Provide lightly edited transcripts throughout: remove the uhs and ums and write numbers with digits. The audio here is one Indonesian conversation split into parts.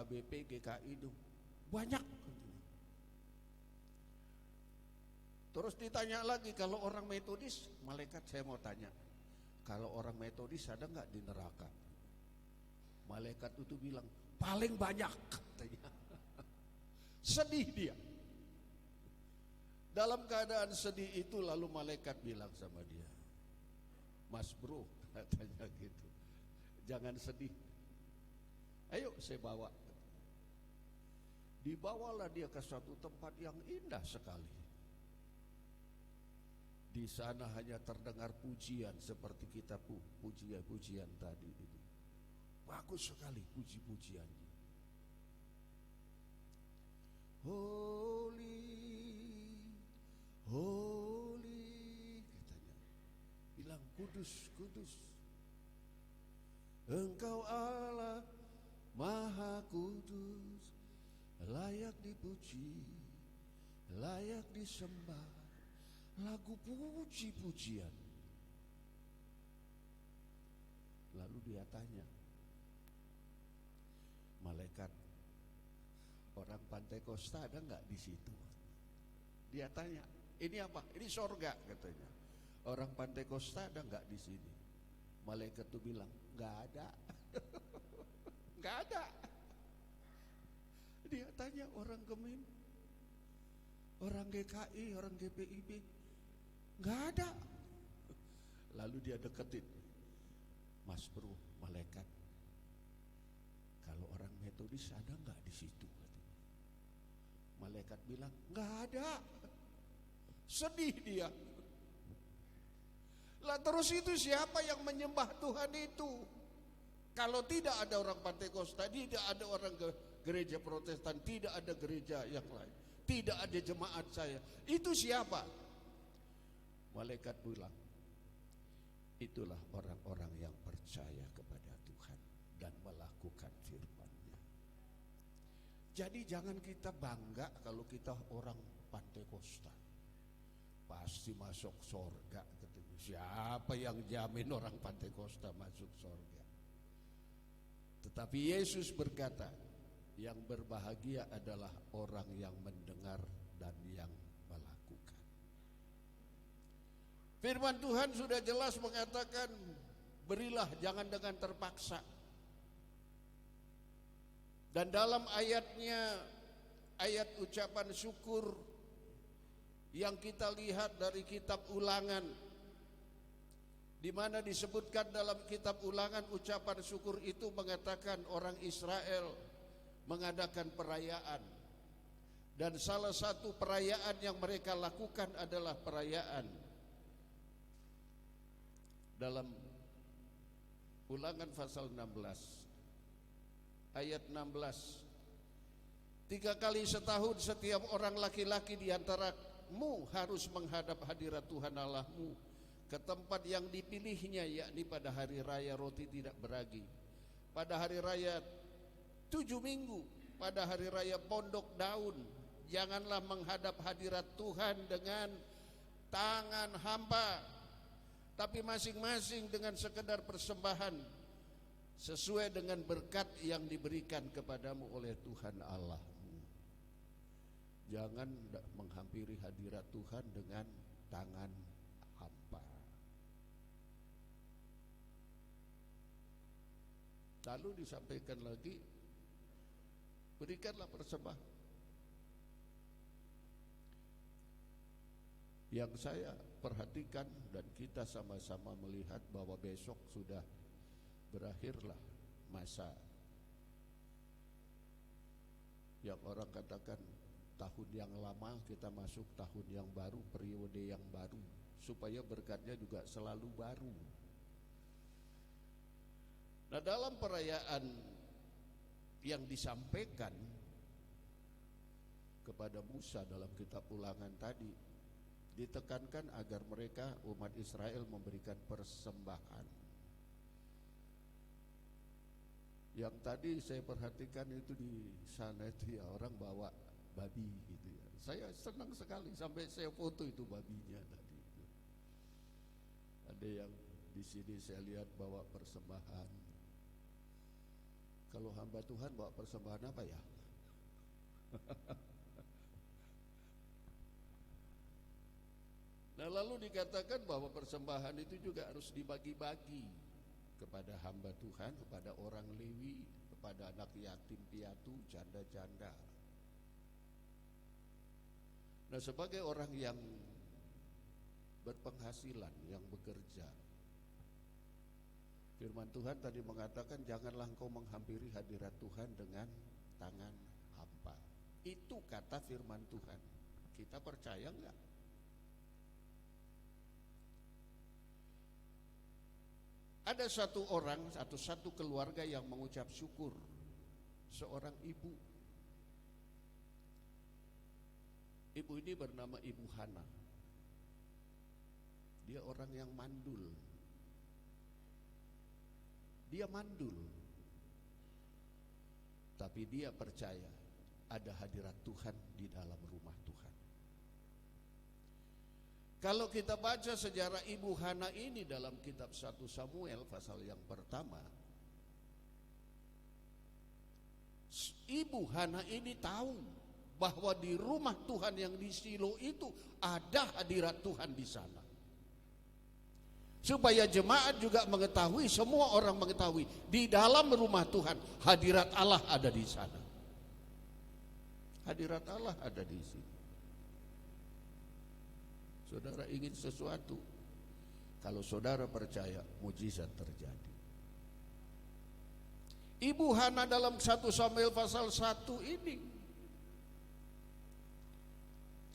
AKBP, GKI itu banyak. Terus ditanya lagi, kalau orang Metodis, malaikat saya mau tanya, kalau orang Metodis ada nggak di neraka? Malaikat itu bilang paling banyak katanya. Sedih dia. Dalam keadaan sedih itu lalu malaikat bilang sama dia, Mas bro, katanya gitu, jangan sedih. Ayo saya bawa. Dibawalah dia ke suatu tempat yang indah sekali. Di sana hanya terdengar pujian seperti kita pujian tadi itu. Bagus sekali puji-pujiannya. Holy, holy, katanya. Bilang kudus, kudus. Engkau Allah Maha Kudus, layak dipuji, layak disembah. Lagu puji-pujian. Lalu dia tanya, malaikat, orang Pantai Kosta ada nggak di situ? Dia tanya, ini apa? Ini sorga katanya. Orang Pantai Kosta ada nggak di sini? Malaikat itu bilang, nggak ada, nggak ada. Dia tanya orang Kemin, orang GKI, orang GPIB, nggak ada. Lalu dia deketin, Mas bro, malaikat, kalau orang Metodis ada nggak di situ? Malaikat bilang nggak ada. Sedih dia. Lah terus itu siapa yang menyembah Tuhan itu? Kalau tidak ada orang Pantai Kosta, tidak ada orang gereja Protestan, tidak ada gereja yang lain, tidak ada jemaat saya, itu siapa? Malaikat bilang, itulah orang-orang yang percaya kepada Tuhan dan melakukan firman-Nya. Jadi jangan kita bangga kalau kita orang Pantai Kosta pasti masuk sorga. Siapa yang jamin orang Pantai Kosta masuk sorga? Tetapi Yesus berkata, yang berbahagia adalah orang yang mendengar dan yang melakukan. Firman Tuhan sudah jelas mengatakan, berilah jangan dengan terpaksa. Dan dalam ayatnya, ayat ucapan syukur yang kita lihat dari kitab Ulangan, di mana disebutkan dalam kitab Ulangan ucapan syukur itu mengatakan orang Israel mengadakan perayaan, dan salah satu perayaan yang mereka lakukan adalah perayaan dalam Ulangan pasal 16 ayat 16, 3 kali setahun setiap orang laki-laki di antaramu harus menghadap hadirat Tuhan Allahmu ke tempat yang dipilihnya, yakni pada hari raya roti tidak beragi, pada hari raya 7 minggu, pada hari raya pondok daun. Janganlah menghadap hadirat Tuhan dengan tangan hampa, tapi masing-masing dengan sekedar persembahan sesuai dengan berkat yang diberikan kepadamu oleh Tuhan Allahmu. Jangan menghampiri hadirat Tuhan dengan tangan hampa. Lalu disampaikan lagi, berikanlah persembahan. Yang saya perhatikan dan kita sama-sama melihat bahwa besok sudah berakhirlah masa yang orang katakan tahun yang lama, kita masuk tahun yang baru, periode yang baru, supaya berkatnya juga selalu baru. Nah, dalam perayaan yang disampaikan kepada Musa dalam kitab Ulangan tadi, ditekankan agar mereka umat Israel memberikan persembahan. Yang tadi saya perhatikan itu di sana itu ya, orang bawa babi gitu ya. Saya senang sekali sampai saya foto itu babinya tadi itu. Ada yang di sini saya lihat bawa persembahan. Kalau hamba Tuhan bawa persembahan apa ya? Nah, lalu dikatakan bahwa persembahan itu juga harus dibagi-bagi kepada hamba Tuhan, kepada orang Lewi, kepada anak yatim piatu, janda-janda. Nah, sebagai orang yang berpenghasilan, yang bekerja, firman Tuhan tadi mengatakan, janganlah engkau menghampiri hadirat Tuhan dengan tangan hampa. Itu kata firman Tuhan. Kita percaya enggak? Ada satu orang, satu keluarga yang mengucap syukur. Seorang ibu. Ibu ini bernama Ibu Hana. Dia orang yang mandul. Dia mandul. Tapi dia percaya ada hadirat Tuhan di dalam rumah Tuhan. Kalau kita baca sejarah Ibu Hana ini dalam kitab 1 Samuel pasal yang pertama, Ibu Hana ini tahu bahwa di rumah Tuhan yang di Shilo itu ada hadirat Tuhan di sana. Supaya jemaat juga mengetahui, semua orang mengetahui, di dalam rumah Tuhan hadirat Allah ada di sana. Hadirat Allah ada di sini. Saudara ingin sesuatu, kalau saudara percaya, mujizat terjadi. Ibu Hana dalam 1 Samuel pasal 1 ini,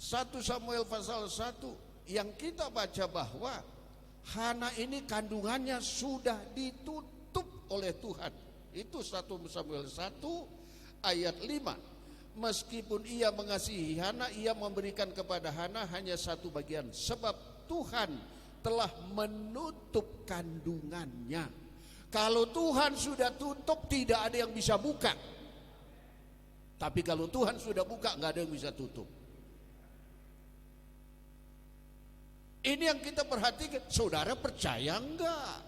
1 Samuel pasal 1 yang kita baca bahwa Hana ini kandungannya sudah ditutup oleh Tuhan. Itu 1 Samuel 1 ayat 5. Meskipun ia mengasihi Hana, ia memberikan kepada Hana hanya satu bagian, sebab Tuhan telah menutup kandungannya. Kalau Tuhan sudah tutup, tidak ada yang bisa buka. Tapi kalau Tuhan sudah buka, nggak ada yang bisa tutup. Ini yang kita perhatikan. Saudara percaya enggak?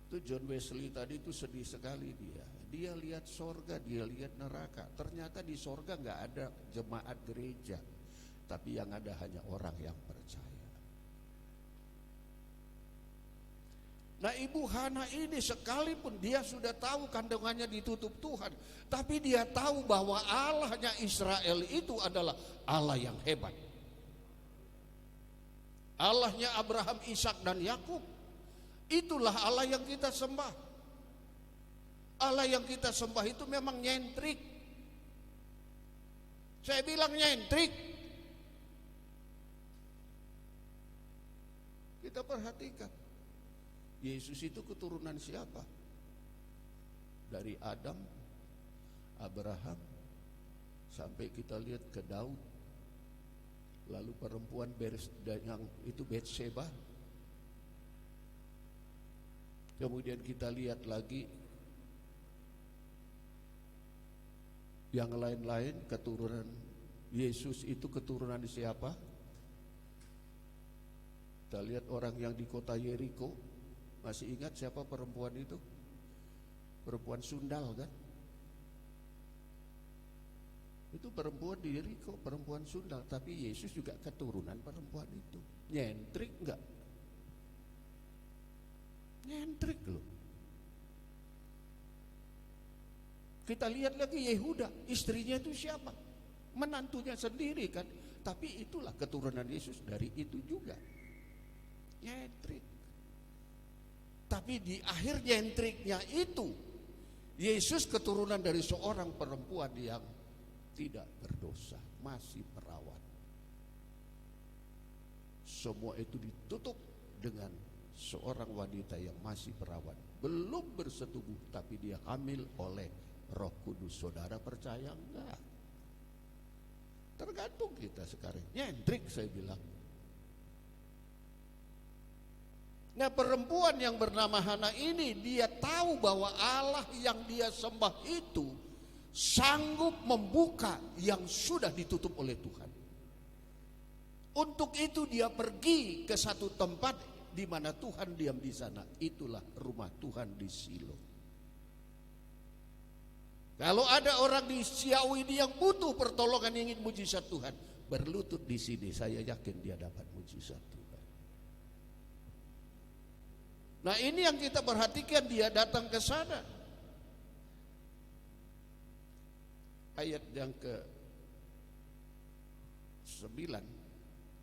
Itu John Wesley tadi itu sedih sekali dia. Dia lihat sorga, dia lihat neraka. Ternyata di sorga nggak ada jemaat gereja, tapi yang ada hanya orang yang percaya. Nah, Ibu Hana ini sekalipun dia sudah tahu kandungannya ditutup Tuhan, tapi dia tahu bahwa Allahnya Israel itu adalah Allah yang hebat. Allahnya Abraham, Ishak dan Yakub. Itulah Allah yang kita sembah. Allah yang kita sembah itu memang nyentrik. Saya bilang nyentrik. Kita perhatikan, Yesus itu keturunan siapa? Dari Adam, Abraham, sampai kita lihat ke Daud. Lalu perempuan yang itu Betseba. Kemudian kita lihat lagi yang lain-lain, keturunan Yesus itu keturunan siapa? Kita lihat orang yang di kota Yeriko. Masih ingat siapa perempuan itu? Perempuan sundal kan? Itu perempuan di Yeriko, perempuan sundal. Tapi Yesus juga keturunan perempuan itu. Nyentrik enggak? Nyentrik loh. Kita lihat lagi Yehuda, istrinya itu siapa? Menantunya sendiri kan. Tapi itulah keturunan Yesus, dari itu juga. Nyentrik. Tapi di akhir nyentriknya itu, Yesus keturunan dari seorang perempuan yang tidak berdosa, masih perawan. Semua itu ditutup dengan seorang wanita yang masih perawan, belum bersetubuh, tapi dia hamil oleh Roh Kudus. Saudara percaya enggak? Tergantung kita sekarang. Nyentrik saya bilang. Nah, perempuan yang bernama Hana ini, dia tahu bahwa Allah yang dia sembah itu sanggup membuka yang sudah ditutup oleh Tuhan. Untuk itu dia pergi ke satu tempat di mana Tuhan diam di sana. Itulah rumah Tuhan di Shilo. Kalau ada orang di Siau ini yang butuh pertolongan, ingin mujizat Tuhan, berlutut di sini, saya yakin dia dapat mujizat Tuhan. Nah, ini yang kita perhatikan, dia datang ke sana. Ayat yang ke-9.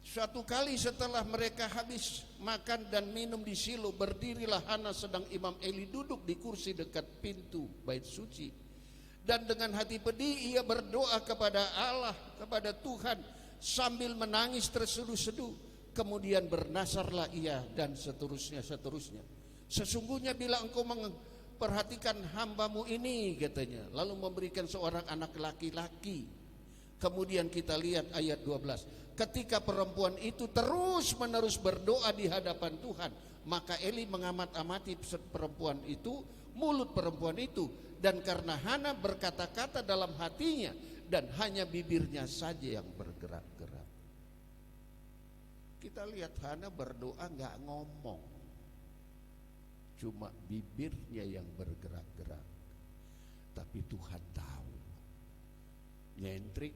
Suatu kali setelah mereka habis makan dan minum di Silo, berdirilah Hana sedang Imam Eli duduk di kursi dekat pintu bait suci. Dan dengan hati pedih ia berdoa kepada Allah, kepada Tuhan, sambil menangis terseduh-seduh. Kemudian bernasarlah ia dan seterusnya. Sesungguhnya bila engkau memperhatikan hambamu ini, katanya, lalu memberikan seorang anak laki-laki. Kemudian kita lihat ayat 12. Ketika perempuan itu terus menerus berdoa di hadapan Tuhan, maka Eli mengamat-amati perempuan itu, mulut perempuan itu. Dan karena Hana berkata-kata dalam hatinya, dan hanya bibirnya saja yang bergerak-gerak. Kita lihat Hana berdoa gak ngomong, cuma bibirnya yang bergerak-gerak. Tapi Tuhan tahu. Nyentrik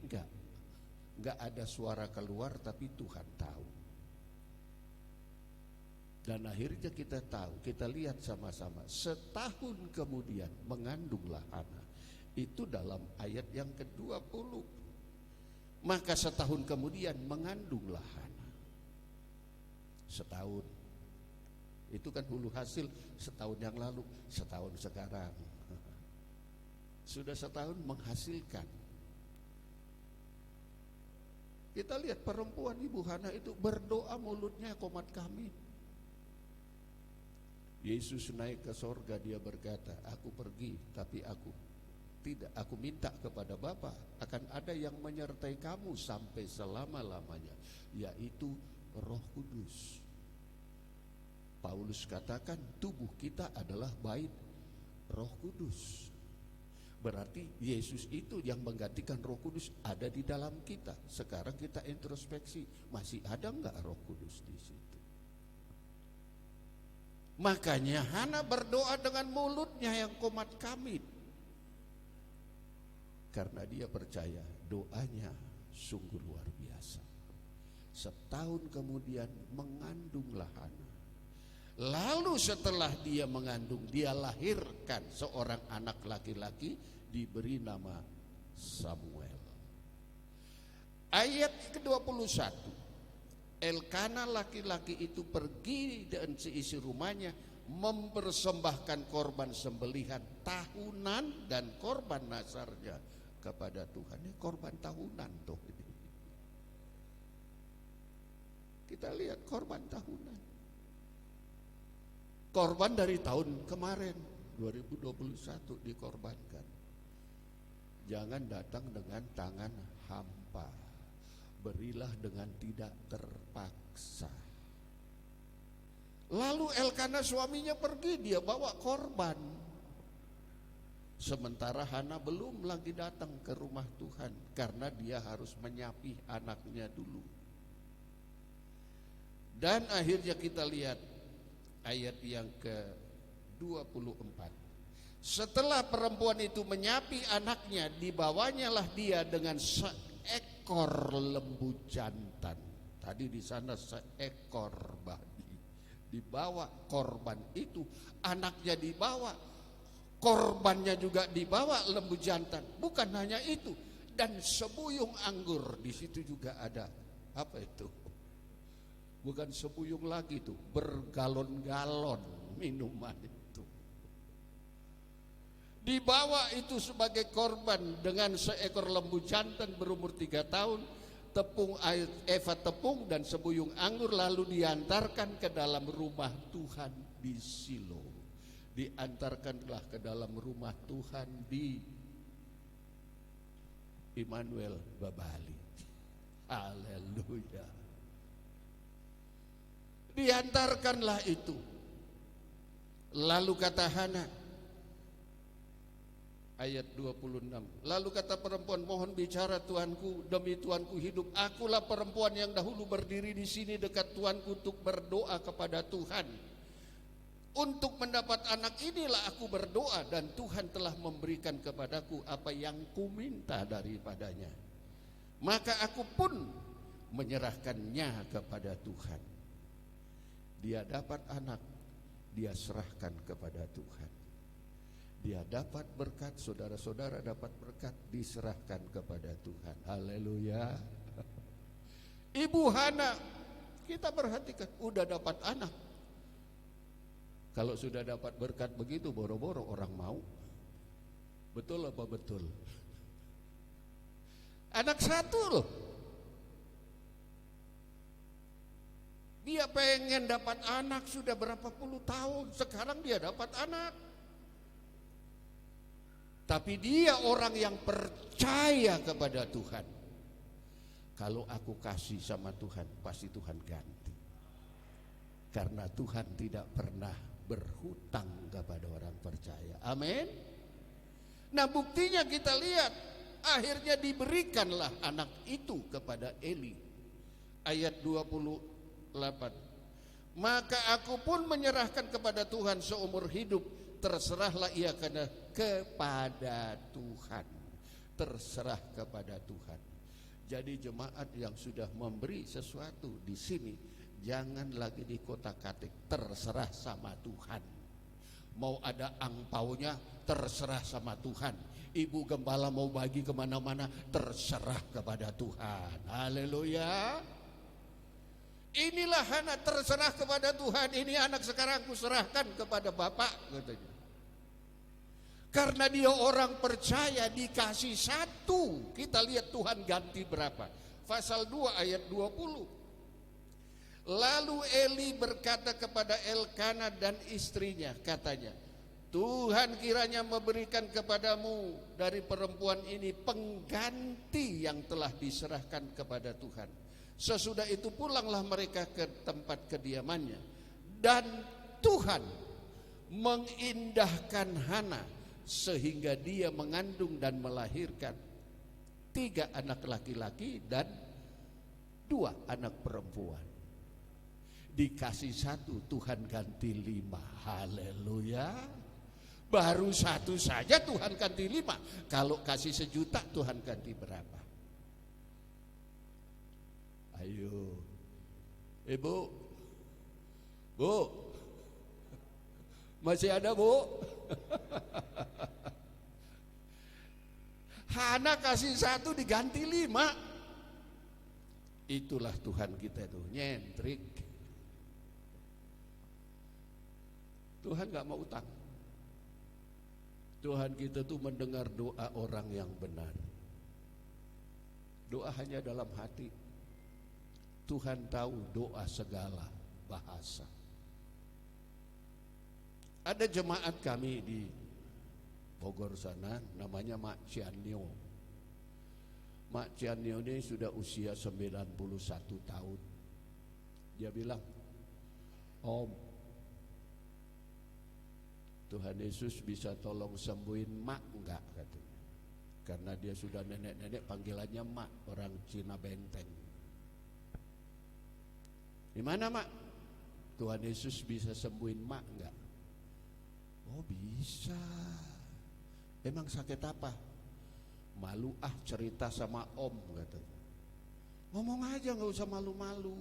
gak ada suara keluar, tapi Tuhan tahu. Dan akhirnya kita tahu, kita lihat sama-sama, setahun kemudian mengandunglah Hana. Itu dalam ayat yang ke-20. Maka setahun kemudian mengandunglah Hana. Setahun. Itu kan hulu hasil setahun yang lalu, setahun sekarang. Sudah setahun menghasilkan. Kita lihat perempuan Ibu Hana itu berdoa, mulutnya komat kamit. Yesus naik ke sorga, dia berkata, aku pergi tapi aku tidak, aku minta kepada Bapa, akan ada yang menyertai kamu sampai selama-lamanya, yaitu Roh Kudus. Paulus katakan tubuh kita adalah bait Roh Kudus. Berarti Yesus itu yang menggantikan Roh Kudus ada di dalam kita. Sekarang kita introspeksi, masih ada enggak Roh Kudus di situ? Makanya Hana berdoa dengan mulutnya yang komat kamit. Karena dia percaya doanya sungguh luar biasa. Setahun kemudian mengandunglah Hana. Lalu setelah dia mengandung, dia lahirkan seorang anak laki-laki, diberi nama Samuel. Ayat ke-21. Elkana laki-laki itu pergi dan seisi rumahnya mempersembahkan korban sembelihan tahunan dan korban nazarnya kepada Tuhan. Ini korban tahunan tuh. Kita lihat korban tahunan. Korban dari tahun kemarin 2021 dikorbankan. Jangan datang dengan tangan hampa. Berilah dengan tidak terpaksa. Lalu Elkana suaminya pergi, dia bawa korban. Sementara Hana belum lagi datang ke rumah Tuhan, karena dia harus menyapih anaknya dulu. Dan akhirnya kita lihat ayat yang ke-24. Setelah perempuan itu menyapi anaknya, dibawanyalah dia dengan seekor lembu jantan. Tadi di sana seekor babi. Dibawa korban itu, anaknya dibawa, korbannya juga dibawa, lembu jantan. Bukan hanya itu, dan sebuyung anggur. Di situ juga ada apa itu? Bukan sebuyung lagi tuh, bergalon-galon minuman itu. Dibawa itu sebagai korban dengan seekor lembu jantan berumur 3 tahun, tepung eva tepung dan sebuyung anggur, lalu diantarkan ke dalam rumah Tuhan di Silo. Diantarkanlah ke dalam rumah Tuhan di Immanuel Babali. Haleluya. Diantarkanlah itu. Lalu kata Hana, ayat 26. Lalu kata perempuan, mohon bicara Tuanku, demi Tuanku hidup. Akulah perempuan yang dahulu berdiri di sini dekat Tuanku untuk berdoa kepada Tuhan. Untuk mendapat anak inilah aku berdoa dan Tuhan telah memberikan kepadaku apa yang kuminta daripadanya. Maka aku pun menyerahkannya kepada Tuhan. Dia dapat anak, dia serahkan kepada Tuhan. Dia dapat berkat, saudara-saudara dapat berkat, diserahkan kepada Tuhan. Haleluya. Ibu Hana, kita perhatikan, udah dapat anak. Kalau sudah dapat berkat begitu, boro-boro orang mau. Betul apa betul? Anak satu loh. Dia pengen dapat anak sudah berapa puluh tahun, sekarang dia dapat anak. Tapi dia orang yang percaya kepada Tuhan. Kalau aku kasih sama Tuhan, pasti Tuhan ganti. Karena Tuhan tidak pernah berhutang kepada orang percaya. Amin. Nah, buktinya kita lihat, akhirnya diberikanlah anak itu kepada Eli. Ayat 28. Maka aku pun menyerahkan kepada Tuhan seumur hidup, terserahlah ia kepada Tuhan. Terserah kepada Tuhan. Jadi jemaat yang sudah memberi sesuatu di sini, jangan lagi dikotak-katik, terserah sama Tuhan. Mau ada angpaunya, terserah sama Tuhan. Ibu gembala mau bagi kemana-mana, terserah kepada Tuhan. Haleluya. Inilah anak, terserah kepada Tuhan. Ini anak sekarang aku serahkan kepada Bapak, katanya. Karena dia orang percaya, dikasih satu. Kita lihat Tuhan ganti berapa. Pasal 2 ayat 20. Lalu Eli berkata kepada Elkana dan istrinya, katanya, Tuhan kiranya memberikan kepadamu dari perempuan ini pengganti yang telah diserahkan kepada Tuhan. Sesudah itu pulanglah mereka ke tempat kediamannya. Dan Tuhan mengindahkan Hana sehingga dia mengandung dan melahirkan 3 anak laki-laki dan 2 anak perempuan. Dikasih 1, Tuhan ganti 5. Haleluya. Baru 1 saja Tuhan ganti 5. Kalau kasih 1 juta, Tuhan ganti berapa? Ayo, Ibu, Bu, masih ada Bu? Hana kasih 1 diganti 5. Itulah Tuhan kita itu, nyentrik. Tuhan gak mau utang. Tuhan kita tuh mendengar doa orang yang benar. Doa hanya dalam hati. Tuhan tahu doa segala bahasa. Ada jemaat kami di Bogor sana, namanya Mak Cianyo. Mak Cianyo ini sudah usia 91 tahun. Dia bilang, Om, Tuhan Yesus bisa tolong sembuhin Mak enggak, katanya. Karena dia sudah nenek-nenek, panggilannya Mak, orang Cina Benteng. Di mana Mak? Tuhan Yesus bisa sembuhin Mak enggak? Oh bisa. Emang sakit apa? Malu cerita sama Om, katanya. Ngomong aja, gak usah malu-malu.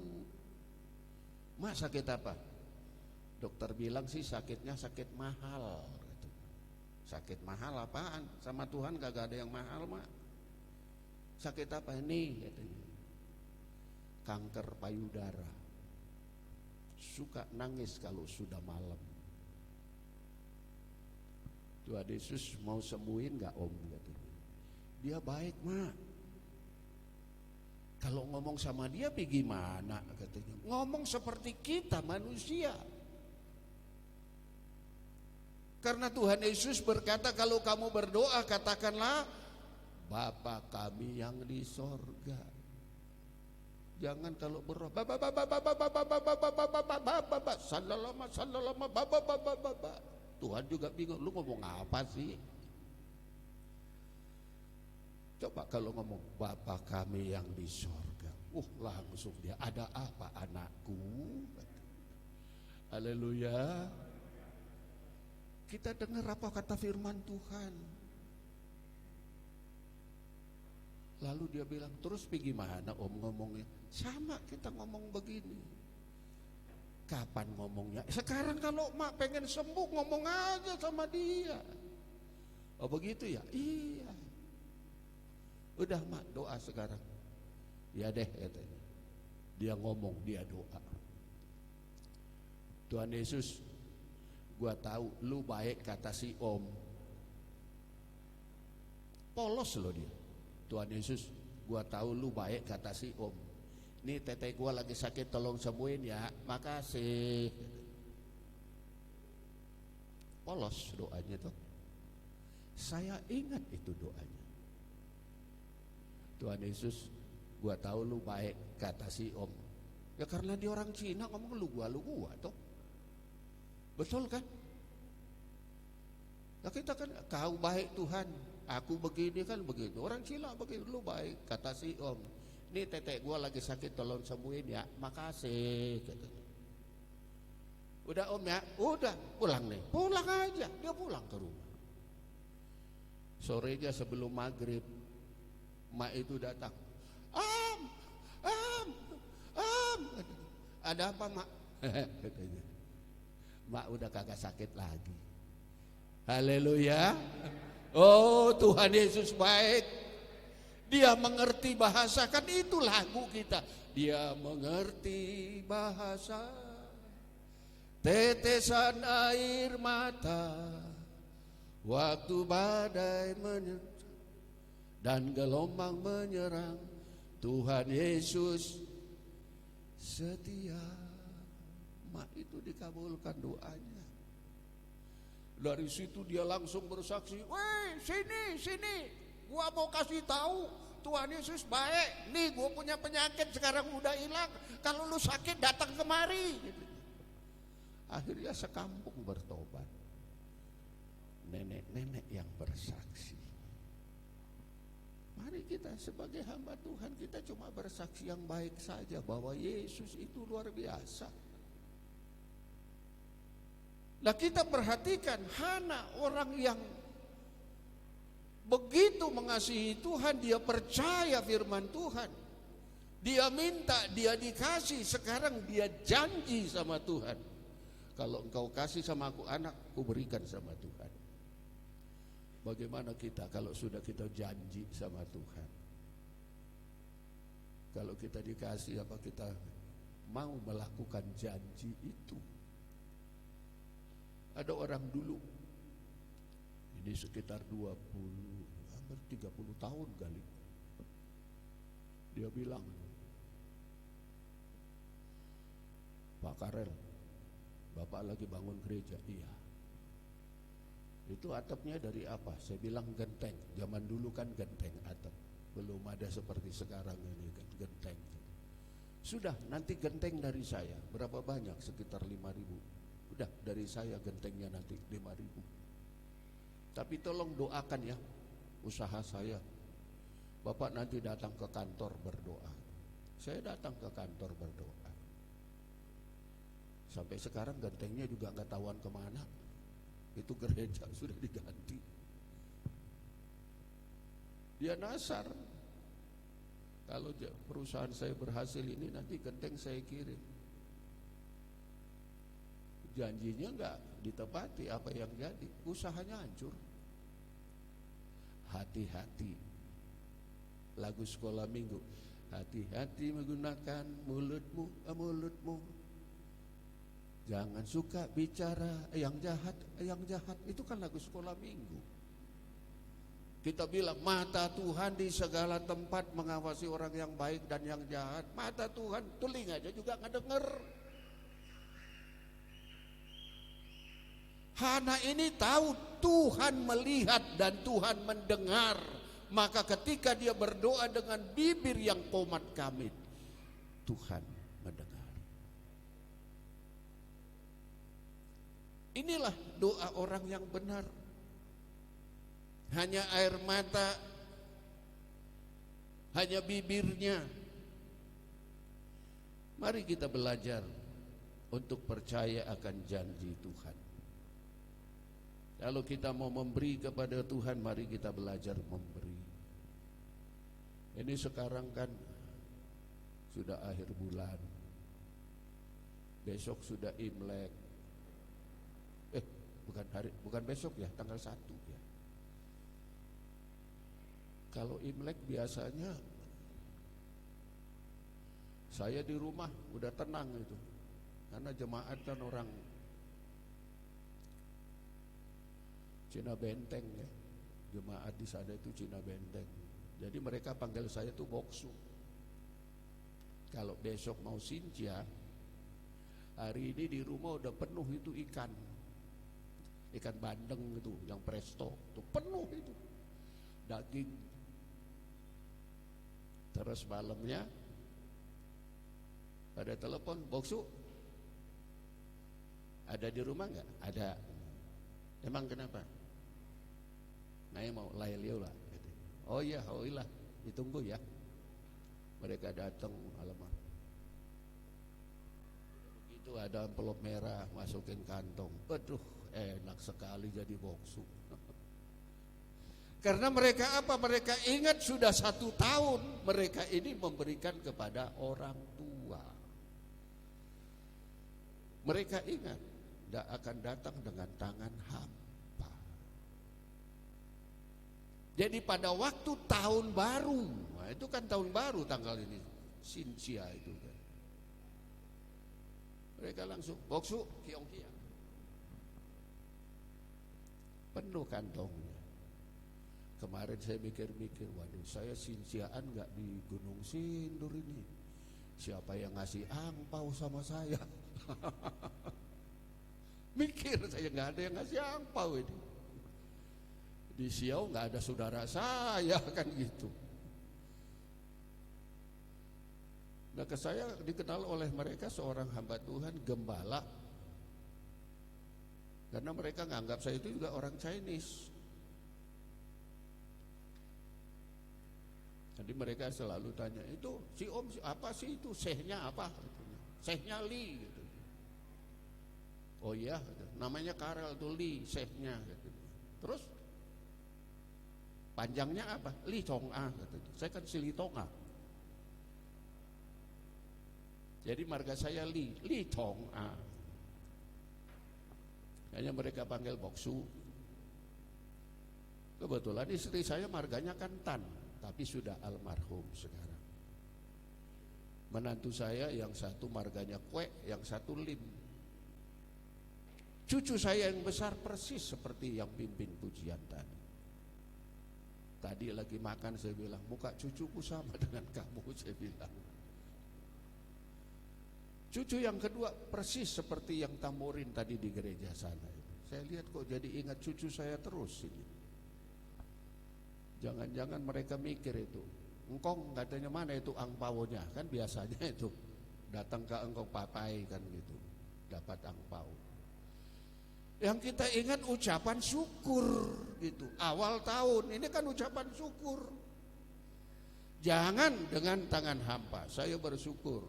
Mak sakit apa? Dokter bilang sih sakitnya sakit mahal, katanya. Sakit mahal apaan? Sama Tuhan kagak ada yang mahal, Mak. Sakit apa ini, katanya? Kanker payudara. Suka nangis kalau sudah malam. Tuhan Yesus mau sembuhin gak Om, katanya. Dia baik, Mak. Kalau ngomong sama dia gimana, katanya. Ngomong seperti kita manusia. Karena Tuhan Yesus berkata, kalau kamu berdoa katakanlah, Bapa kami yang di sorga. Jangan kalau berdoa Tuhan juga bingung, lu ngomong apa sih? Coba kalau ngomong Bapa kami yang di sorga, langsung dia, ada apa anakku? Haleluya. Kita dengar apa kata firman Tuhan. Lalu dia bilang, terus pergi mana om ngomongnya? Sama kita ngomong begini. Kapan ngomongnya? Sekarang kalau mak pengen sembuh ngomong aja sama dia. Oh begitu ya? Iya. Udah mak doa sekarang. Ya deh katanya. Dia ngomong, dia doa. Tuhan Yesus, gua tahu lu baik kata si om. Polos loh dia. Tuhan Yesus, gua tahu lu baik kata si om. Nih teteh gua lagi sakit, tolong sembuhin ya. Makasih. Polos doanya tuh. Saya ingat itu doanya. Tuhan Yesus, gua tahu lu baik kata si om. Ya karena dia orang Cina ngomong lu gua tuh. Betul kan? Nah kita kan kau baik Tuhan, aku begini kan begitu. Orang Cina begitu, lu baik kata si om. Nih tetek gua lagi sakit, tolong sembuhin ya. Makasih katanya. Udah om ya, udah pulang nih. Pulang aja, dia pulang ke rumah. Sorenya sebelum maghrib, mak itu datang. Am, ada apa mak? Katanya. Mak udah kagak sakit lagi. Haleluya. Oh Tuhan Yesus baik. Dia mengerti bahasa, kan itu lagu kita. Dia mengerti bahasa. Tetesan air mata waktu badai menyerang dan gelombang menyerang, Tuhan Yesus setia. Mak itu dikabulkan doanya. Dari situ dia langsung bersaksi, "Weh, sini, gua mau kasih tahu Tuhan Yesus baik. Nih gua punya penyakit sekarang udah hilang. Kalau lu sakit datang kemari." Gitu. Akhirnya sekampung bertobat. Nenek-nenek yang bersaksi. Mari kita sebagai hamba Tuhan, kita cuma bersaksi yang baik saja bahwa Yesus itu luar biasa. Nah kita perhatikan Hana, orang yang begitu mengasihi Tuhan, dia percaya firman Tuhan. Dia minta, dia dikasih, sekarang dia janji sama Tuhan. Kalau engkau kasih sama aku anak, aku berikan sama Tuhan. Bagaimana kita kalau sudah kita janji sama Tuhan? Kalau kita dikasih, apa kita mau melakukan janji itu? Ada orang dulu, ini sekitar 20, hampir 30 tahun kali. Dia bilang, "Pak Karel, Bapak lagi bangun gereja." "Iya." "Itu atapnya dari apa?" Saya bilang, "Genteng." Zaman dulu kan genteng atap, belum ada seperti sekarang ini kan genteng. "Sudah, nanti genteng dari saya." "Berapa banyak?" "Sekitar 5.000. "Udah, dari saya gentengnya nanti 5.000. Tapi tolong doakan ya usaha saya. Bapak nanti datang ke kantor berdoa." Saya datang ke kantor berdoa. Sampai sekarang gentengnya juga nggak tahuan kemana. Itu gereja sudah diganti. Dia nasar, kalau perusahaan saya berhasil ini nanti genteng saya kirim. Janjinya nggak ditepati, apa yang jadi? Usahanya hancur. Hati-hati. Lagu sekolah minggu. Hati-hati menggunakan mulutmu. Jangan suka bicara yang jahat. Itu kan lagu sekolah minggu. Kita bilang mata Tuhan di segala tempat mengawasi orang yang baik dan yang jahat. Mata Tuhan, telinganya juga ngedenger. Hana ini tahu Tuhan melihat dan Tuhan mendengar. Maka ketika dia berdoa dengan bibir yang komat kamit, Tuhan mendengar. Inilah doa orang yang benar. Hanya air mata, hanya bibirnya. Mari kita belajar untuk percaya akan janji Tuhan. Kalau kita mau memberi kepada Tuhan, mari kita belajar memberi. Ini sekarang kan sudah akhir bulan, besok sudah Imlek. Bukan besok ya, tanggal 1 ya. Kalau Imlek biasanya saya di rumah udah tenang itu, karena jemaat kan orang Cina Benteng ya, jemaat di sana itu Cina Benteng. Jadi mereka panggil saya tuh boksu. Kalau besok mau Sinja, hari ini di rumah udah penuh itu ikan bandeng itu, yang presto, tuh penuh itu daging. Terus malamnya ada telepon, boksu ada di rumah nggak? Ada. Emang kenapa? Nah, mau layel lah. Oh iya, ditunggu ya. Mereka datang, alamak. Begitu ada amplop merah, masukin kantong. Aduh, enak sekali jadi boksu. Karena mereka apa? Mereka ingat sudah 1 tahun mereka ini memberikan kepada orang tua. Mereka ingat tidak akan datang dengan tangan hampa. Jadi pada waktu tahun baru, nah itu kan tahun baru tanggal ini, Sincia itu kan. Mereka langsung boksu kiong-kiong, penuh kantongnya. Kemarin saya mikir-mikir, waduh, saya Sinciaan nggak di Gunung Sindur ini. Siapa yang ngasih angpau sama saya? Mikir saya, nggak ada yang ngasih angpau ini. Di Siau nggak ada saudara saya kan gitu. Nah, saya dikenal oleh mereka seorang hamba Tuhan, gembala. Karena mereka nganggap saya itu juga orang Chinese. Jadi mereka selalu tanya, itu si Om apa sih itu, sehnya apa? Sehnya Li gitu. Oh iya, namanya Karel tuh Li, sehnya gitu. Terus panjangnya apa? Li Chong A katanya. Saya kan si Li Tong A. Jadi marga saya Li Chong A. Hanya mereka panggil boksu. Kebetulan istri saya marganya kan Tan, tapi sudah almarhum sekarang. Menantu saya yang satu marganya Kue, yang satu Lim. Cucu saya yang besar persis seperti yang pimpin pujian tadi. Tadi lagi makan saya bilang, muka cucuku sama dengan kamu, saya bilang. Cucu yang kedua persis seperti yang Tamurin tadi di gereja sana. Saya lihat kok jadi ingat cucu saya terus ini. Jangan-jangan mereka mikir itu, engkong katanya mana itu angpaunya, kan biasanya itu datang ke engkong papai kan gitu, dapat angpau. Yang kita ingat ucapan syukur gitu. Awal tahun ini kan ucapan syukur. Jangan dengan tangan hampa. Saya bersyukur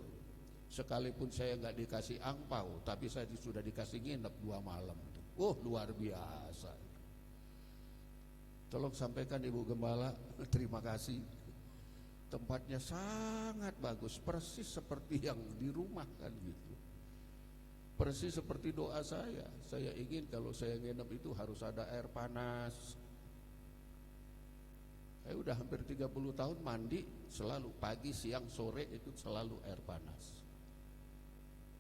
sekalipun saya nggak dikasih angpau, tapi saya sudah dikasih nginep 2 malam. Luar biasa. Tolong sampaikan Ibu Gembala, terima kasih. Tempatnya sangat bagus, persis seperti yang di rumah kan gitu. Persis seperti doa saya. Saya ingin kalau saya nginep itu harus ada air panas. Saya udah hampir 30 tahun mandi selalu pagi, siang, sore itu selalu air panas.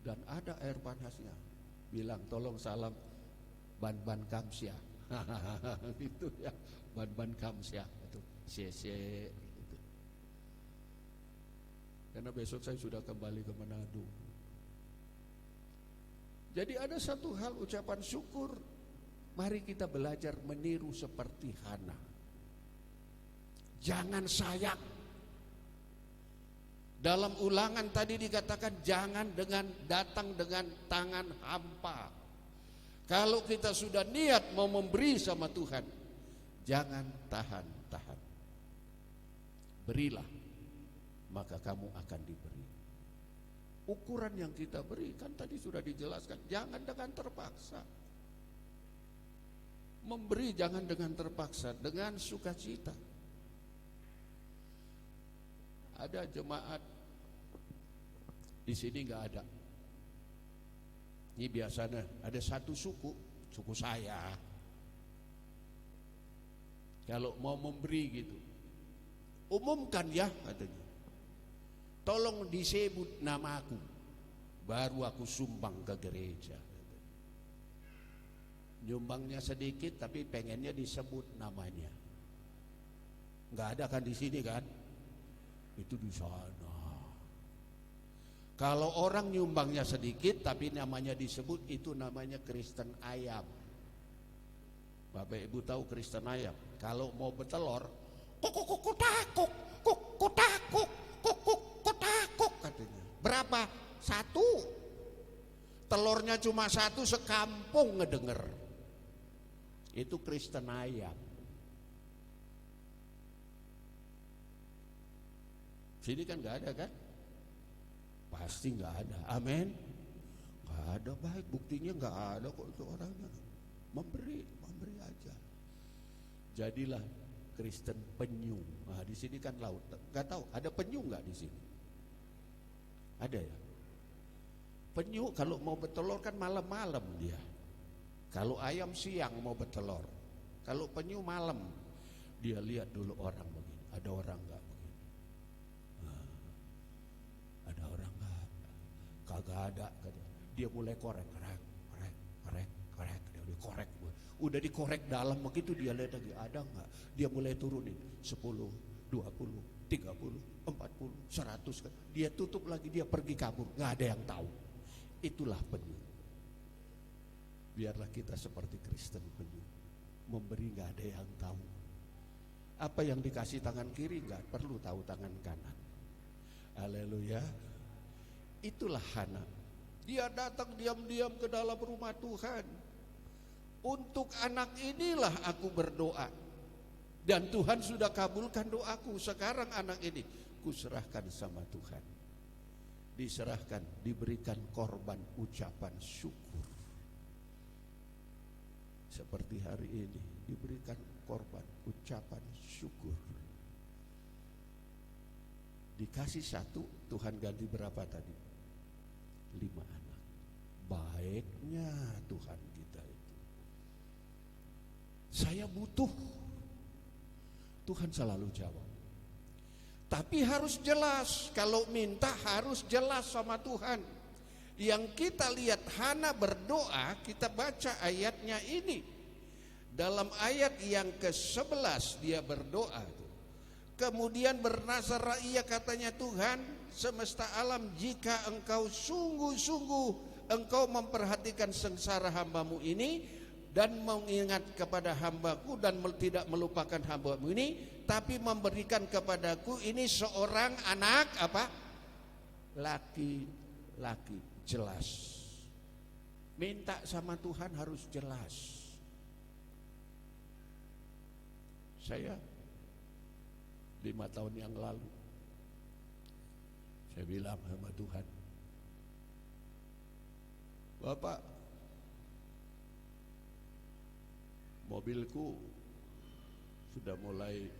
Dan ada air panasnya. Bilang tolong salam Ban Kamsya. Itu ya, Ban Kamsya itu. Sese gitu. Karena besok saya sudah kembali ke Manado. Jadi ada satu hal ucapan syukur. Mari kita belajar meniru seperti Hana. Jangan sayang. Dalam Ulangan tadi dikatakan jangan datang dengan tangan hampa. Kalau kita sudah niat mau memberi sama Tuhan, jangan tahan-tahan. Berilah, maka kamu akan diberi. Ukuran yang kita beri kan tadi sudah dijelaskan, jangan dengan terpaksa. Memberi jangan dengan terpaksa, dengan sukacita. Ada jemaat di sini nggak ada. Ini biasanya ada satu suku saya. Kalau mau memberi gitu, umumkan ya katanya. Tolong disebut nama aku, baru aku sumbang ke gereja. Nyumbangnya sedikit tapi pengennya disebut namanya. Nggak ada kan di sini kan? Itu di sana. Kalau orang nyumbangnya sedikit tapi namanya disebut, itu namanya Kristen ayam. Bapak Ibu tahu Kristen ayam? Kalau mau bertelur, kutakuk, kutakuk katanya. Berapa? 1. Telurnya cuma 1, sekampung ngedenger. Itu Kristen ayam. Sini kan nggak ada kan? Pasti nggak ada. Amin. Nggak ada, baik. Buktinya nggak ada kok itu orangnya. Memberi aja. Jadilah Kristen penyu. Nah, di sini kan laut. Nggak tahu ada penyu nggak di sini? Ada ya. Penyu kalau mau bertelur kan malam-malam dia. Kalau ayam siang mau bertelur. Kalau penyu malam. Dia lihat dulu orang begini. Ada orang nggak begini? Nah, ada orang nggak? Kagak ada. Dia mulai korek. Dia korek. Udah dikorek dalam begitu dia lihat lagi ada nggak? Dia mulai turunin 10, 20, 30, 40, 100 kan. Dia tutup lagi, dia pergi kabur. Nggak ada yang tahu. Itulah penyu. Biarlah kita seperti Kristen penyu, memberi nggak ada yang tahu. Apa yang dikasih tangan kiri nggak perlu tahu tangan kanan. Haleluya. Itulah Hana. Dia datang diam-diam ke dalam rumah Tuhan. Untuk anak inilah aku berdoa, dan Tuhan sudah kabulkan doaku. Sekarang anak ini kuserahkan sama Tuhan. Diserahkan, diberikan korban ucapan syukur. Seperti hari ini diberikan korban ucapan syukur. Dikasih 1, Tuhan ganti berapa tadi? 5 anak. Baiknya Tuhan kita itu. Saya butuh, Tuhan selalu jawab. Tapi harus jelas, kalau minta harus jelas sama Tuhan. Yang kita lihat Hana berdoa, kita baca ayatnya ini. Dalam ayat yang ke-11 dia berdoa. Kemudian bernazar ia katanya, Tuhan semesta alam, jika engkau sungguh-sungguh engkau memperhatikan sengsara hambamu ini dan mengingat kepada hambaku dan tidak melupakan hambamu ini, tapi memberikan kepadaku ini seorang anak apa? Laki-laki. Jelas. Minta sama Tuhan harus jelas. Saya 5 tahun yang lalu saya bilang sama Tuhan, Bapak, mobilku sudah mulai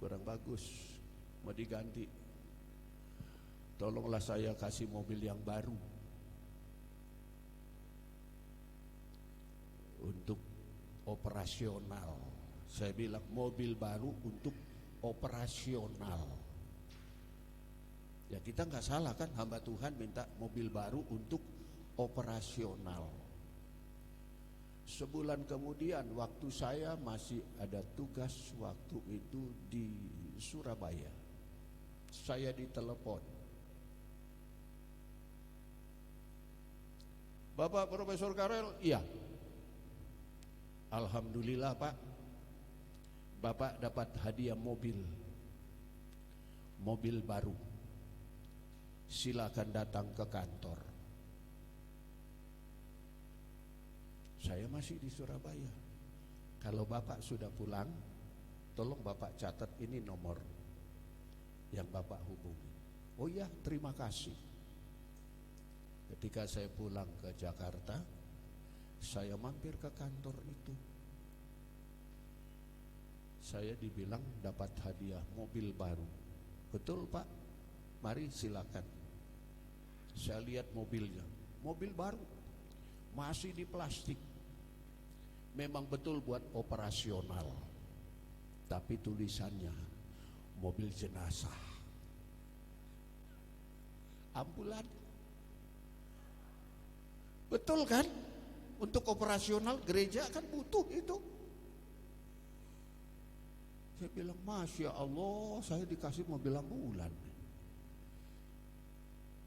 kurang bagus, mau diganti. Tolonglah saya kasih mobil yang baru untuk operasional. Saya bilang mobil baru untuk operasional. Ya kita nggak salah kan, hamba Tuhan minta mobil baru untuk operasional. Sebulan kemudian waktu saya masih ada tugas waktu itu di Surabaya, saya ditelepon, Bapak Profesor Karel, iya. Alhamdulillah Pak, Bapak dapat hadiah mobil baru. Silakan datang ke kantor. Saya masih di Surabaya. Kalau Bapak sudah pulang, tolong Bapak catat ini nomor yang Bapak hubungi. Oh ya, terima kasih. Ketika saya pulang ke Jakarta, Saya mampir ke kantor itu. Saya dibilang dapat hadiah mobil baru. Betul Pak? Mari silakan. Saya lihat mobilnya, mobil baru, masih di plastik. Memang betul buat operasional, tapi tulisannya mobil jenazah, ambulan. Betul kan? Untuk operasional gereja kan butuh itu. Saya bilang, Masya Allah, saya dikasih mobil ambulan.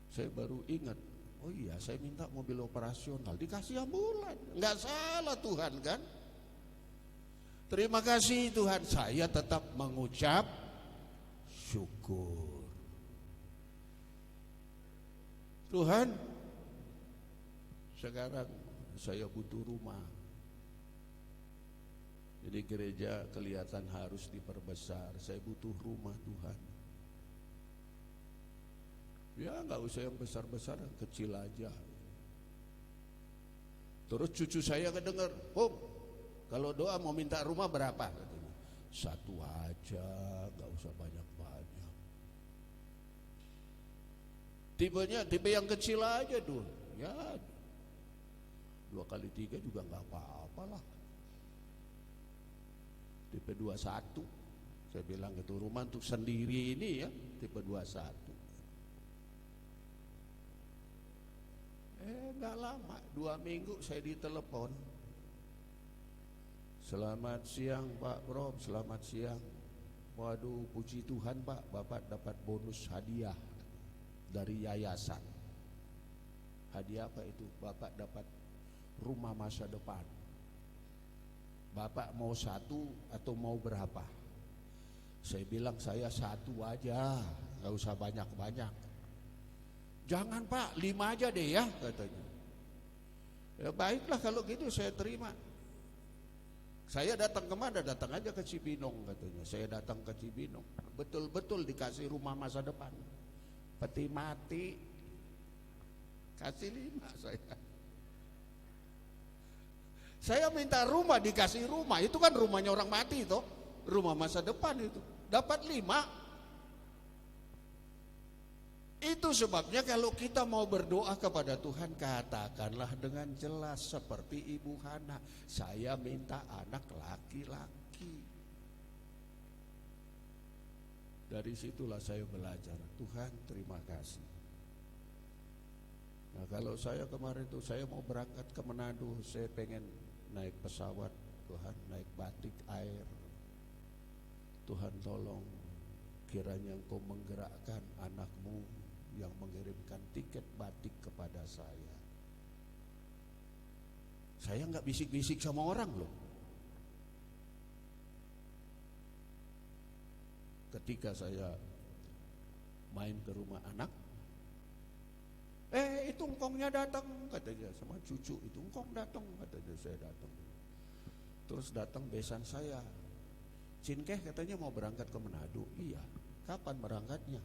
Saya baru ingat, oh iya saya minta mobil operasional, dikasih ambulan. Enggak salah Tuhan kan? Terima kasih Tuhan, saya tetap mengucap syukur. Tuhan, sekarang saya butuh rumah. Jadi gereja kelihatan harus diperbesar. Saya butuh rumah Tuhan. Ya nggak usah yang besar-besar, yang kecil aja. Terus cucu saya kedengar, Om, kalau doa mau minta rumah berapa? Katanya, 1 aja, nggak usah banyak-banyak. Tipenya tipe yang kecil aja tuh. Ya 2 kali 3 juga nggak apa-apa lah. Tipe 21. Saya bilang itu rumah untuk sendiri ini ya, tipe 21. Enggak lama, 2 minggu saya ditelepon. Selamat siang Pak Bro, selamat siang. Waduh, puji Tuhan Pak, Bapak dapat bonus hadiah dari yayasan. Hadiah apa itu? Bapak dapat rumah masa depan. Bapak mau 1 atau mau berapa? Saya bilang saya 1 aja, gak usah banyak-banyak. Jangan Pak, 5 aja deh ya, katanya. Ya baiklah kalau gitu saya terima. Saya datang kemana? Datang aja ke Cibinong katanya. Saya datang ke Cibinong, betul-betul dikasih rumah masa depan. Peti mati, kasih 5 saya. Saya minta rumah dikasih rumah, itu kan rumahnya orang mati toh, rumah masa depan itu. Dapat 5. Itu sebabnya kalau kita mau berdoa kepada Tuhan, katakanlah dengan jelas seperti Ibu Hana, saya minta anak laki-laki. Dari situlah saya belajar, Tuhan terima kasih. Nah kalau saya kemarin itu saya mau berangkat ke Manado, saya pengen naik pesawat, Tuhan naik batik air. Tuhan tolong, kiranya Engkau menggerakkan anak-Mu yang mengirimkan tiket batik kepada saya. Saya nggak bisik-bisik sama orang loh. Ketika saya main ke rumah anak, itu engkongnya datang katanya, sama cucu itu engkong datang katanya. Saya datang, terus datang besan saya, Cinkeh katanya mau berangkat ke Manado. Iya, kapan berangkatnya?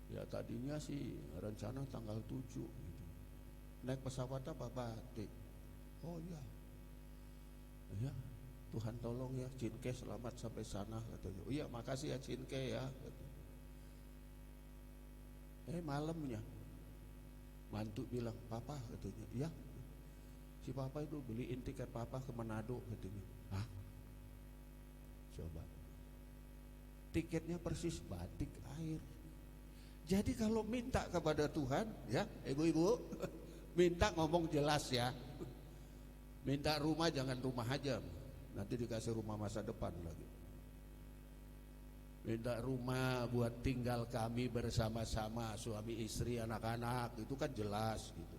Ya tadinya sih rencana tanggal 7 gitu. Naik pesawat apa batik? Oh iya. Ya, Tuhan tolong ya, Cinke selamat sampai sana katanya. Oh iya, makasih ya Cinke ya. Malamnya mantu bilang, "Papa," katanya. "Iya." Si papa itu beliin tiket papa ke Manado katanya. Hah? Coba. Tiketnya persis batik air. Jadi kalau minta kepada Tuhan, ya ibu-ibu, minta ngomong jelas ya. Minta rumah jangan rumah aja, nanti dikasih rumah masa depan lagi. Minta rumah buat tinggal kami bersama-sama, suami istri anak-anak, itu kan jelas gitu.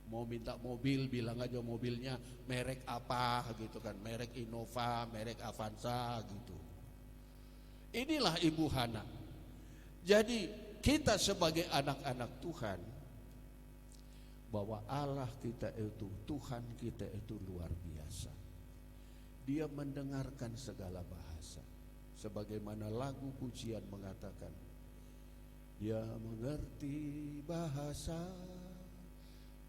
Mau minta mobil, bilang aja mobilnya merek apa gitu kan, merek Innova, merek Avanza gitu. Inilah Ibu Hana. Jadi kita sebagai anak-anak Tuhan, bahwa Allah kita itu, Tuhan kita itu luar biasa. Dia mendengarkan segala bahasa. Sebagaimana lagu pujian mengatakan, Dia mengerti bahasa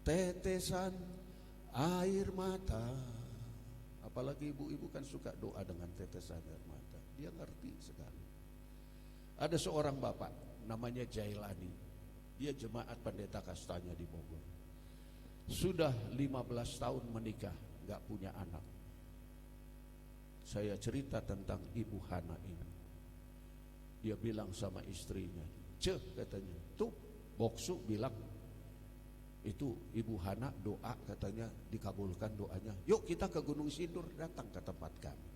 tetesan air mata. Apalagi ibu-ibu kan suka doa dengan tetesan air mata. Dia ngerti sekali. Ada seorang bapak namanya Jailani. Dia jemaat pendeta kastanya di Bogor. Sudah 15 tahun menikah, gak punya anak. Saya cerita tentang Ibu Hana ini. Dia bilang sama istrinya, "Ceh," katanya, "tuh Boksu bilang itu Ibu Hana doa, katanya dikabulkan doanya. Yuk kita ke Gunung Sindur, datang ke tempat kami."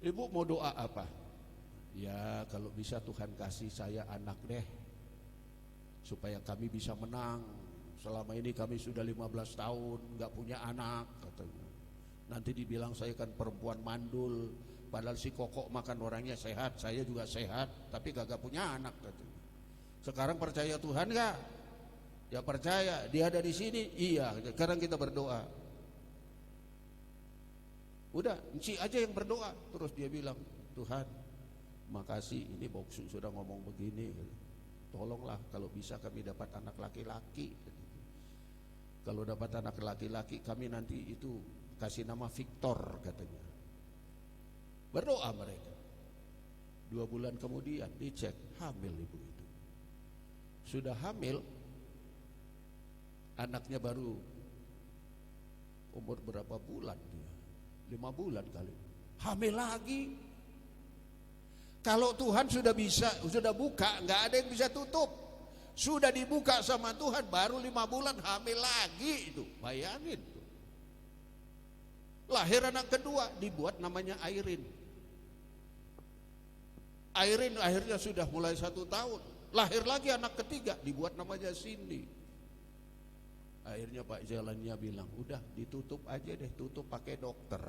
"Ibu mau doa apa?" "Ya kalau bisa Tuhan kasih saya anak deh, supaya kami bisa menang. Selama ini kami sudah 15 tahun gak punya anak," katanya. "Nanti dibilang saya kan perempuan mandul, padahal si Kokok makan orangnya sehat, saya juga sehat, tapi gak punya anak," katanya. "Sekarang percaya Tuhan gak?" "Ya percaya, dia ada di sini." "Iya, sekarang kita berdoa." Udah, Enci aja yang berdoa. Terus dia bilang, "Tuhan, makasih ini Boksu sudah ngomong begini. Tolonglah kalau bisa kami dapat anak laki-laki. Kalau dapat anak laki-laki kami nanti itu kasih nama Victor," katanya. Berdoa mereka. 2 bulan kemudian dicek, hamil ibu itu. Sudah hamil, anaknya baru umur berapa bulan dia? 5 bulan kali. Hamil lagi. Kalau Tuhan sudah bisa, sudah buka, nggak ada yang bisa tutup. Sudah dibuka sama Tuhan, baru 5 bulan hamil lagi itu. Bayangin tuh. Lahir anak kedua, dibuat namanya Airin. Airin akhirnya sudah mulai 1 tahun. Lahir lagi anak ketiga, dibuat namanya Cindy. Akhirnya Pak Jalannya bilang, "Udah ditutup aja deh, tutup pakai dokter.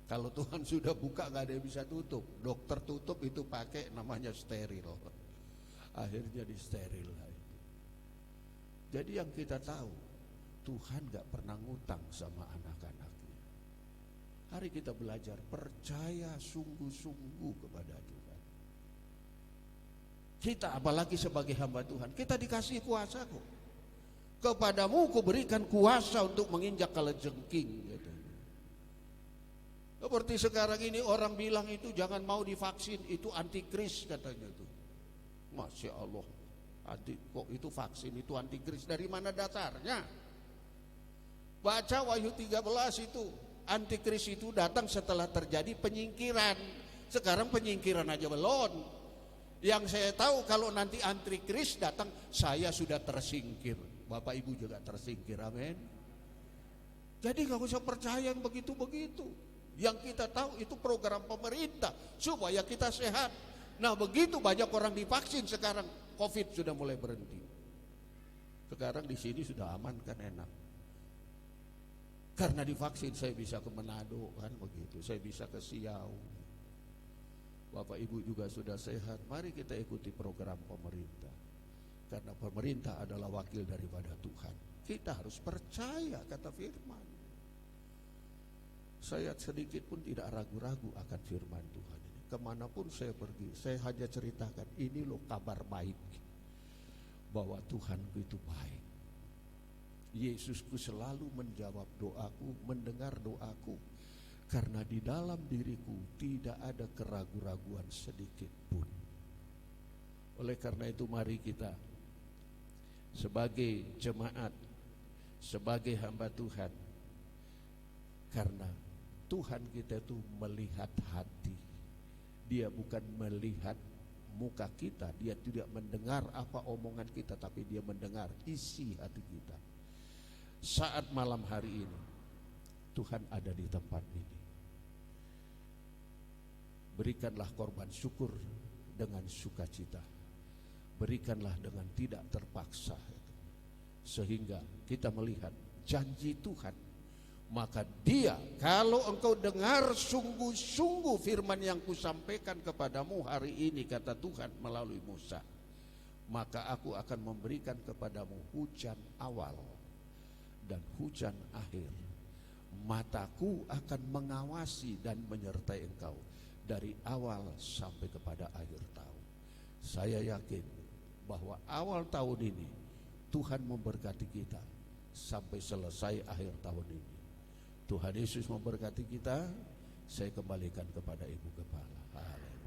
Kalau Tuhan sudah buka gak ada yang bisa tutup. Dokter tutup itu pakai namanya steril." Akhirnya di steril lagi. Jadi yang kita tahu, Tuhan gak pernah ngutang sama anak-anaknya. Hari kita belajar percaya sungguh-sungguh kepada Tuhan. Kita apalagi sebagai hamba Tuhan, kita dikasih kuasa kok. "Kepadamu kuberikan kuasa untuk menginjak kalajengking," katanya. Seperti sekarang ini orang bilang itu jangan mau divaksin, itu antikris katanya tuh. Masya Allah, kok itu vaksin itu antikris, dari mana dasarnya? Baca Wahyu 13 itu, antikris itu datang setelah terjadi penyingkiran. Sekarang penyingkiran aja belum. Yang saya tahu kalau nanti antikris datang, saya sudah tersingkir. Bapak Ibu juga tersingkir, amin. Jadi gak usah percaya yang begitu-begitu. Yang kita tahu itu program pemerintah supaya kita sehat. Nah begitu banyak orang divaksin sekarang, COVID sudah mulai berhenti. Sekarang di sini sudah aman kan, enak. Karena divaksin saya bisa ke Manado kan begitu, saya bisa ke Siau. Bapak Ibu juga sudah sehat. Mari kita ikuti program pemerintah. Karena pemerintah adalah wakil daripada Tuhan. Kita harus percaya kata firman. Saya sedikit pun tidak ragu-ragu akan firman Tuhan ini. Kemanapun saya pergi, saya hanya ceritakan, ini loh kabar baik, bahwa Tuhanku itu baik. Yesusku selalu menjawab doaku, mendengar doaku. Karena di dalam diriku tidak ada keraguan-raguan sedikit pun. Oleh karena itu mari kita sebagai jemaat, sebagai hamba Tuhan, karena Tuhan kita itu melihat hati. Dia bukan melihat muka kita, dia tidak mendengar apa omongan kita, tapi dia mendengar isi hati kita. Saat malam hari ini Tuhan ada di tempat ini. Berikanlah korban syukur dengan sukacita. Berikanlah dengan tidak terpaksa. Sehingga kita melihat janji Tuhan. Maka dia, kalau engkau dengar sungguh-sungguh firman yang kusampaikan kepadamu hari ini, kata Tuhan melalui Musa, maka aku akan memberikan kepadamu hujan awal dan hujan akhir. Mataku akan mengawasi dan menyertai engkau dari awal sampai kepada akhir tahun. Saya yakin bahwa awal tahun ini Tuhan memberkati kita sampai selesai akhir tahun ini. Tuhan Yesus memberkati kita. Saya kembalikan kepada Ibu Kepala. Haleluya.